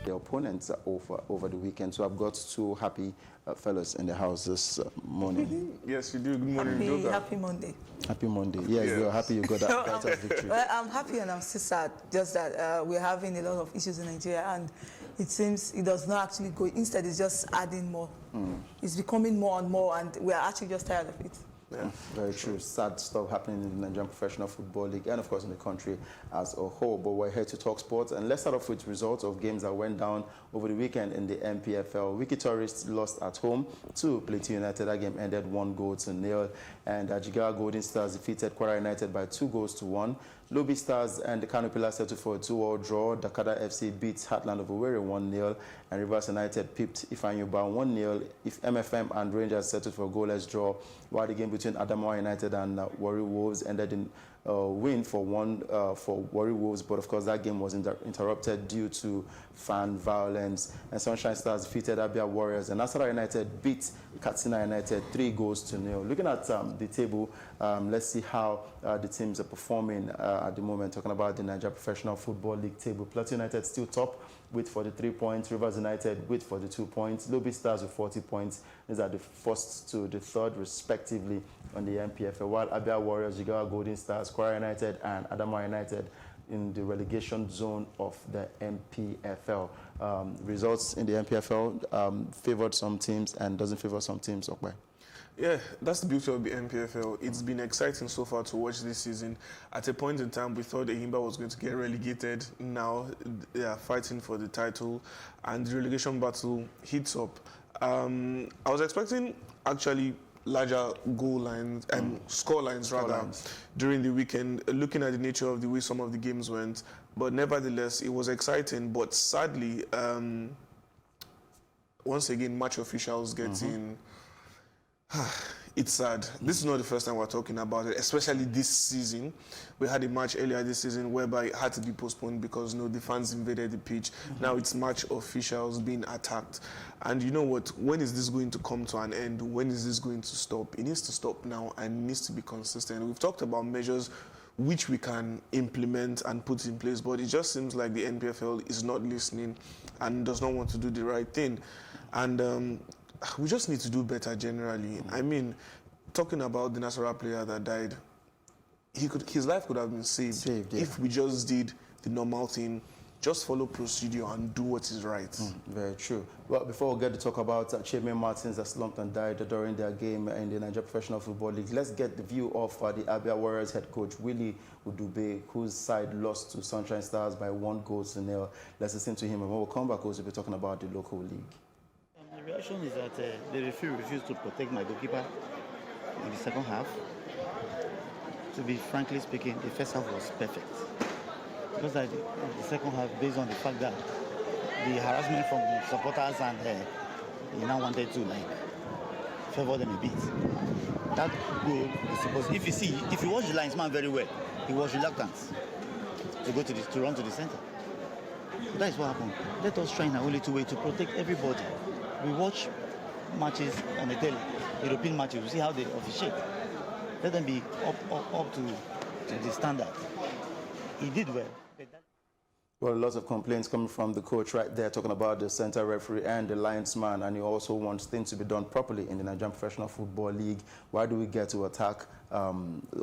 their opponents over the weekend. So I've got two happy fellows in the house this morning. Yes, you do. Good morning, Happy Monday. Happy Monday. Yes, you're happy you got that victory. Well, I'm happy and I'm still sad. Just that we're having a lot of issues in Nigeria, and it seems it does not actually go. Instead, it's just adding more. It's becoming more and more, and we're actually just tired of it. Yeah, very true. Sad stuff happening in the Nigerian Professional Football League and, of course, in the country as a whole. But we're here to talk sports. And let's start off with results of games that went down over the weekend in the NPFL. Wiki Tourists lost at home to Plateau United. That game ended 1-0. And Jigawa Golden Stars defeated Kwara United by 2-1. Lobby Stars and the Kano Pillars settled for a 2-2 draw. Dakada FC beats Heartland of Owerri 1-0. And Rivers United pipped Ifeanyi 1-0. If MFM and Rangers settled for a goalless draw, while the game between Adamawa United and Warri Wolves ended in win for Warri Wolves, but of course that game was interrupted due to fan violence. And Sunshine Stars defeated Abia Warriors, and Nasarawa United beat Katsina United 3-0. Looking at the table, let's see how the teams are performing at the moment. Talking about the Nigeria Professional Football League table, Plateau United still top with 43 points, Rivers United with 42 points, Lobby Stars with 40 points. These are the first to the third, respectively, on the NPFL, while Abia Warriors, Jigawa Golden Stars, Kwara United, and Adamawa United in the relegation zone of the NPFL. Results in the NPFL favored some teams and doesn't favor some teams. Okay. Yeah, that's the beauty of the NPFL. It's been exciting so far to watch this season. At a point in time, we thought Ehimba was going to get relegated. Now they are fighting for the title, and the relegation battle heats up. I was expecting actually larger goal lines and score lines during the weekend, looking at the nature of the way some of the games went. But nevertheless, it was exciting. But sadly, once again, match officials get in. It's sad. This is not the first time we're talking about it, especially this season. We had a match earlier this season whereby it had to be postponed because the fans invaded the pitch. Now it's match officials being attacked. And you know what? When is this going to come to an end? When is this going to stop? It needs to stop now and needs to be consistent. We've talked about measures which we can implement and put in place, but it just seems like the NPFL is not listening and does not want to do the right thing. And we just need to do better generally. I mean, talking about the Nasarawa player that died, his life could have been saved if we just did the normal thing, just follow procedure and do what is right. Very true. Well, before we get to talk about Chime Martins that slumped and died during their game in the Nigeria Professional Football League, let's get the view of the Abia Warriors head coach, Willie Udube, whose side lost to Sunshine Stars by 1-0. Let's listen to him, and when we come back, we'll be talking about the local league. The reaction is that the referee refused to protect my goalkeeper in the second half. To be frankly speaking, the first half was perfect. Because the second half, based on the fact that the harassment from the supporters and he now wanted to favor them a bit. That goal is supposed. If you watch the linesman very well, he was reluctant to run to the center. That is what happened. Let us try in our only two ways to protect everybody. We watch matches on the daily, European matches, we see how they officiate. Let them be up to the standard. He did well. Well, lots of complaints coming from the coach right there, talking about the center referee and the linesman, and he also wants things to be done properly in the Nigerian Professional Football League. Why do we get to attack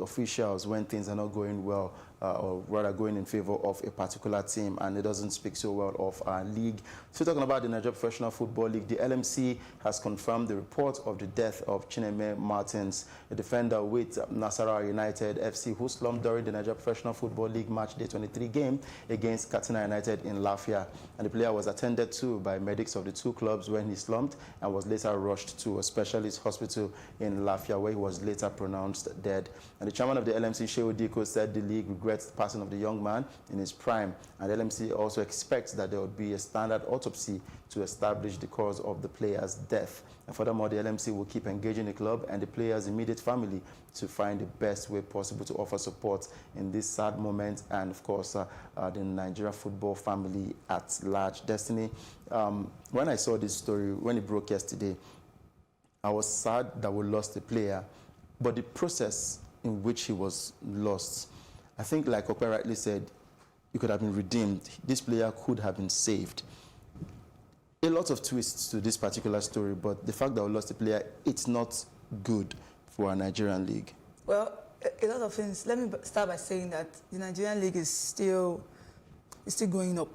officials when things are not going well, or rather going in favor of a particular team, and it doesn't speak so well of our league? So talking about the Nigeria Professional Football League, the LMC has confirmed the report of the death of Chineme Martins, a defender with Nasarawa United FC, who slumped during the Nigeria Professional Football League match day 23 game against Katsina United in Lafia. And the player was attended to by medics of the two clubs when he slumped and was later rushed to a specialist hospital in Lafia, where he was later pronounced dead. And the chairman of the LMC, Shehu Diko, said the league regrets the passing of the young man in his prime. And the LMC also expects that there would be a standard autopsy to establish the cause of the player's death. And furthermore, the LMC will keep engaging the club and the player's immediate family to find the best way possible to offer support in this sad moment, and of course, the Nigeria football family at large. Destiny, when I saw this story, when it broke yesterday, I was sad that we lost the player, but the process in which he was lost, I think, like Okwe rightly said, it could have been redeemed. This player could have been saved. A lot of twists to this particular story, but the fact that we lost a player, it's not good for a Nigerian league. Well, a lot of things. Let me start by saying that the Nigerian league is still going up.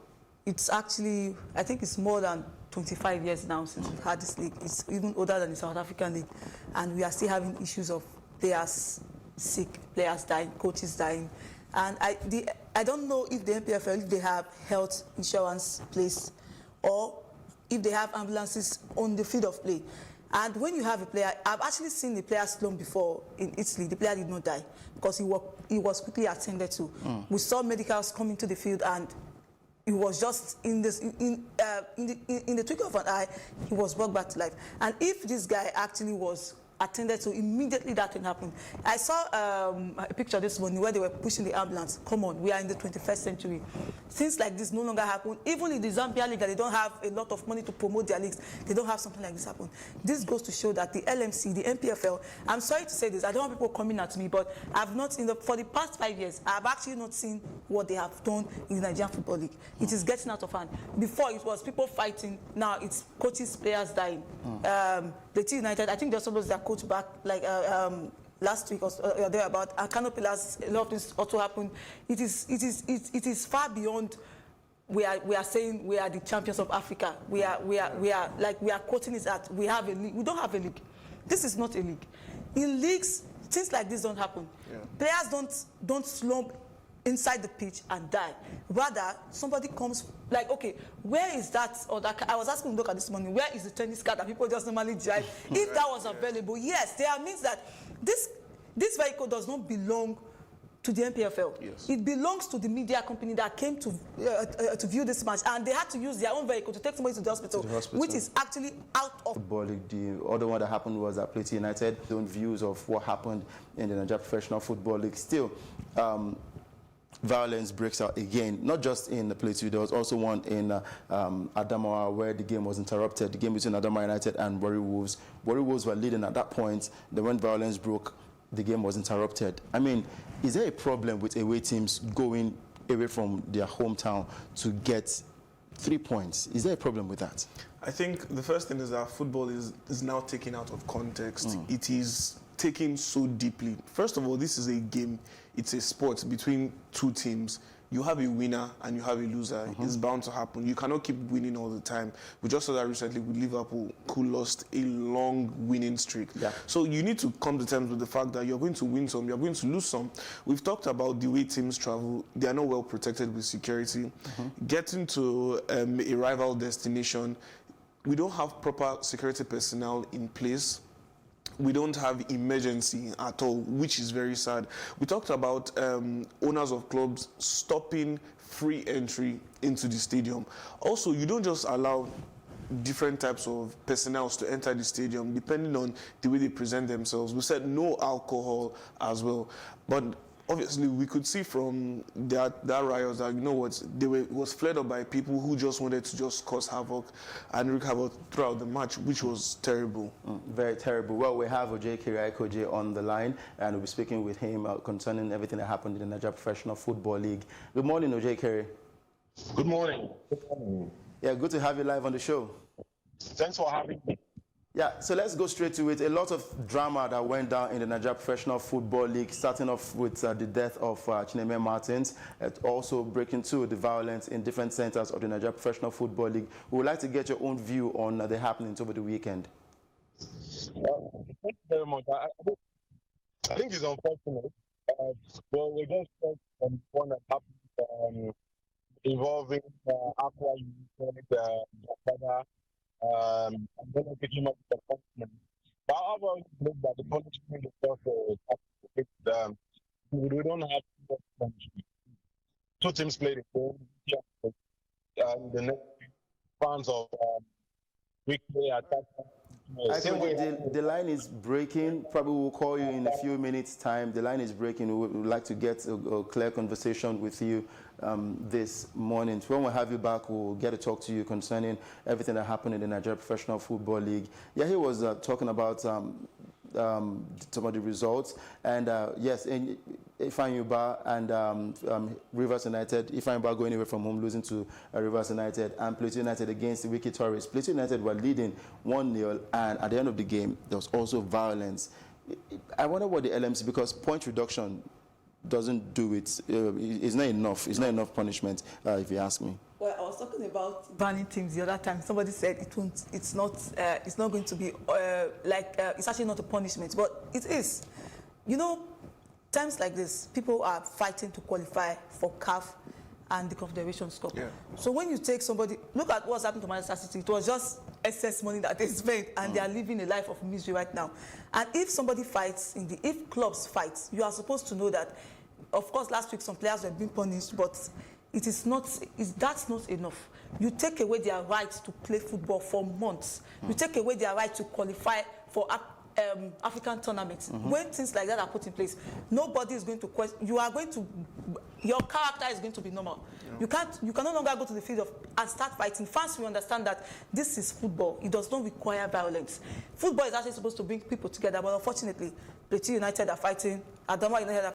It's actually, I think it's more than 25 years now since we've had this league. It's even older than the South African league. And we are still having issues of players sick, players dying, coaches dying. And I don't know if the NPFL, if they have health insurance placed or if they have ambulances on the field of play. And when you have a player, I've actually seen the player slump before in Italy. The player did not die because he was quickly attended to. We saw medicals coming to the field, and it was just in the twinkle of an eye, he was brought back to life. And if this guy actually was attended to, immediately that can happen. I saw a picture this morning where they were pushing the ambulance. Come on, we are in the 21st century. Things like this no longer happen. Even in the Zambia League, they don't have a lot of money to promote their leagues. They don't have something like this happen. This goes to show that the LMC, the NPFL, I'm sorry to say this, I don't want people coming at me, but I've not, for the past 5 years, I've actually not seen what they have done in the Nigerian Football League. It is getting out of hand. Before it was people fighting, now it's coaches, players dying. The T United, I think they also lost their coach back like last week or there about Kano Pillars. A lot of things also happened. It is far beyond. We are saying we are the champions of Africa. We are quoting it at we have a league. We don't have a league. This is not a league. In leagues, things like this don't happen. Yeah. Players don't slump inside the pitch and die. Rather, somebody comes, like, okay, where is that, or that, I was asking Doka this morning, where is the tennis card that people just normally drive? If that was available, yes, there means that this vehicle does not belong to the NPFL. Yes. It belongs to the media company that came to view this match, and they had to use their own vehicle to take somebody to the hospital, which is actually out of football league. The other one that happened was at Plateau United. Their own views of what happened in the Nigeria Professional Football League. Still, violence breaks out again, not just in the Plateau. There was also one in Adamawa where the game was interrupted, the game between Adamawa United and Warri Wolves. Warri Wolves were leading at that point. Then when violence broke, the game was interrupted. I mean, is there a problem with away teams going away from their hometown to get 3 points? Is there a problem with that? I think the first thing is that football is now taken out of context. It is taken so deeply. First of all, this is a game. It's a sport between two teams. You have a winner and you have a loser. It's bound to happen. You cannot keep winning all the time. We just saw that recently with Liverpool, who lost a long winning streak. Yeah. So you need to come to terms with the fact that you're going to win some, you're going to lose some. We've talked about the way teams travel. They are not well protected with security. Getting to a rival destination, we don't have proper security personnel in place. We don't have emergency at all, which is very sad. We talked about owners of clubs stopping free entry into the stadium. Also, you don't just allow different types of personnel to enter the stadium depending on the way they present themselves. We said no alcohol as well. But obviously, we could see from that riots that, you know what, it was flared up by people who just wanted to just cause havoc and wreak havoc throughout the match, which was terrible. Very terrible. Well, we have Ojekere Aikoje on the line, and we'll be speaking with him concerning everything that happened in the Nigeria Professional Football League. Good morning, Ojekere. Good morning. Good morning. Yeah, good to have you live on the show. Thanks for having me. Yeah, so let's go straight to it. A lot of drama that went down in the Nigeria Professional Football League, starting off with the death of Chineme Martins, also breaking through the violence in different centers of the Nigeria Professional Football League. We would like to get your own view on the happenings over the weekend. Thank you very much. I think it's unfortunate. Well, we just saw one that happened involving Aqua United, Jakarta. I'm going to pick him up the punishment. But I've always believed that the punishment is also we don't have punishment. Two teams played the game. The next fans of weekly attack. I think the line is breaking. Probably we'll call you in a few minutes' time. The line is breaking. We would like to get a clear conversation with you this morning. So when we have you back, we'll get to talk to you concerning everything that happened in the Nigeria Professional Football League. Yeah, he was talking about some of the results. And yes, Ifeanyi Ubah and Rivers United. Ifeanyi Ubah going away from home, losing to Rivers United, and Plateau United against Wiki Tourists. Plateau United were leading 1-0, and at the end of the game, there was also violence. I wonder what the LMC, because point reduction doesn't do it. It's not enough. It's not enough punishment, if you ask me. Well, I was talking about banning teams the other time. Somebody said it won't. It's not going to be it's actually not a punishment, but it is. You know, times like this, people are fighting to qualify for CAF and the Confederations Cup. Yeah. So when you take somebody, look at what's happened to Manchester City. It was just excess money that they spent, and they are living a life of misery right now. And if somebody fights if clubs fight, you are supposed to know that. Of course, last week some players were being punished, but that's not enough. You take away their right to play football for months. You take away their right to qualify for African tournaments. When things like that are put in place, nobody is going to question. Your character is going to be normal. Yeah. You can no longer go to the field and start fighting. First, we understand that this is football. It does not require violence. Football is actually supposed to bring people together, but unfortunately, Plateau United are fighting, Adamawa United are